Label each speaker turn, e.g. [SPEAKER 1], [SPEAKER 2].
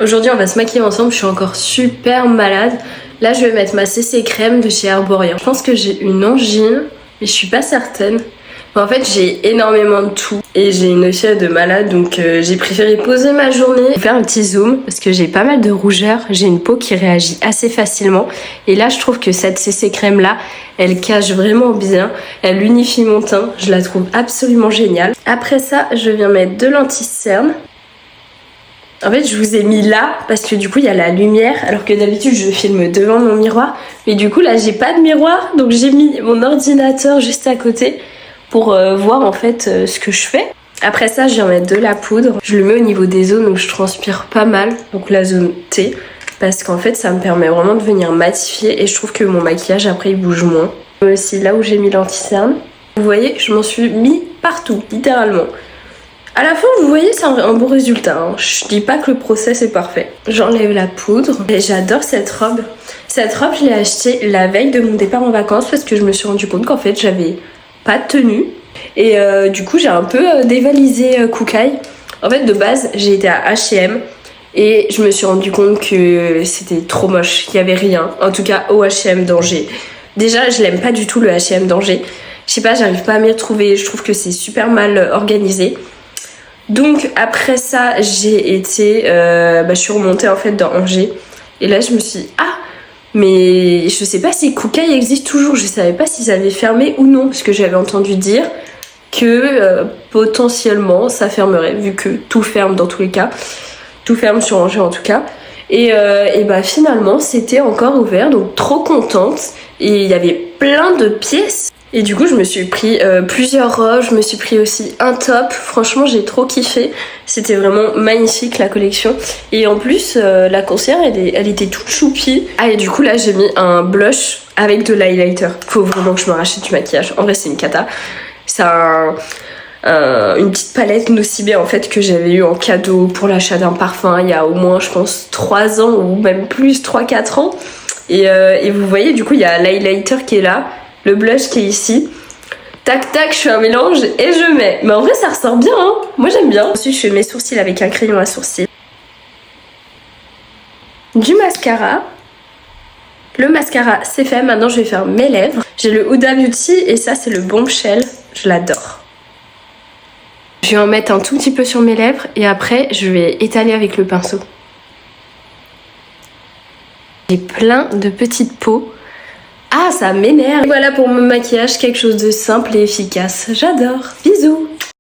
[SPEAKER 1] Aujourd'hui on va se maquiller ensemble, je suis encore super malade. Là je vais mettre ma CC crème de chez Herborian. Je pense que j'ai une angine, mais je suis pas certaine. Mais en fait j'ai énormément de tout et j'ai une fièvre de malade, donc j'ai préféré poser ma journée. Faire un petit zoom parce que j'ai pas mal de rougeur, j'ai une peau qui réagit assez facilement. Et là je trouve que cette CC crème là, elle cache vraiment bien, elle unifie mon teint, je la trouve absolument géniale. Après ça je viens mettre de l'anti-cerne. En fait, je vous ai mis là parce que du coup, il y a la lumière, alors que d'habitude, je filme devant mon miroir. Mais du coup, là, j'ai pas de miroir, donc j'ai mis mon ordinateur juste à côté pour voir en fait ce que je fais. Après ça, je viens mettre de la poudre. Je le mets au niveau des zones où je transpire pas mal, donc la zone T, parce qu'en fait, ça me permet vraiment de venir matifier et je trouve que mon maquillage, après, il bouge moins. Aussi, là où j'ai mis l'anti-cerne, vous voyez, je m'en suis mis partout, littéralement. À la fin, vous voyez, c'est un bon résultat. Hein. Je dis pas que le process est parfait. J'enlève la poudre. Et j'adore cette robe. Cette robe, je l'ai achetée la veille de mon départ en vacances parce que je me suis rendu compte qu'en fait, j'avais pas de tenue. Et du coup, j'ai un peu dévalisé Kookaï. En fait, de base, j'ai été à H&M et je me suis rendu compte que c'était trop moche, qu'il y avait rien. En tout cas, au H&M d'Angers. Déjà, je l'aime pas du tout le H&M d'Angers. Je sais pas, j'arrive pas à m'y retrouver. Je trouve que c'est super mal organisé. Donc après ça, j'ai été, je suis remontée en fait dans Angers et là je me suis dit mais je sais pas si Kookaï existe toujours, je savais pas s'ils avaient fermé ou non parce que j'avais entendu dire que potentiellement ça fermerait vu que tout ferme dans tous les cas, tout ferme sur Angers en tout cas et finalement c'était encore ouvert, donc trop contente et il y avait plein de pièces. Et du coup, je me suis pris plusieurs robes, je me suis pris aussi un top. Franchement, j'ai trop kiffé. C'était vraiment magnifique la collection. Et en plus, la concierge, elle était toute choupie. Ah, et du coup, là, j'ai mis un blush avec de l'highlighter. Faut vraiment que je me rachète du maquillage. En vrai, c'est une cata. C'est une petite palette Nocibé en fait que j'avais eu en cadeau pour l'achat d'un parfum il y a au moins, je pense, 3 ans ou même plus, 3-4 ans. Et vous voyez, du coup, il y a l'highlighter qui est là. Le blush qui est ici. Tac tac, je fais un mélange et je mets. Mais en vrai ça ressort bien hein. Moi j'aime bien. Ensuite je fais mes sourcils avec un crayon à sourcils. Du mascara. Le mascara c'est fait, maintenant je vais faire mes lèvres. J'ai le Huda Beauty et ça c'est le Bombshell. Je l'adore. Je vais en mettre un tout petit peu sur mes lèvres et après je vais étaler avec le pinceau. J'ai plein de petites peaux. Ah, ça m'énerve. Voilà pour mon maquillage, quelque chose de simple et efficace. J'adore. Bisous.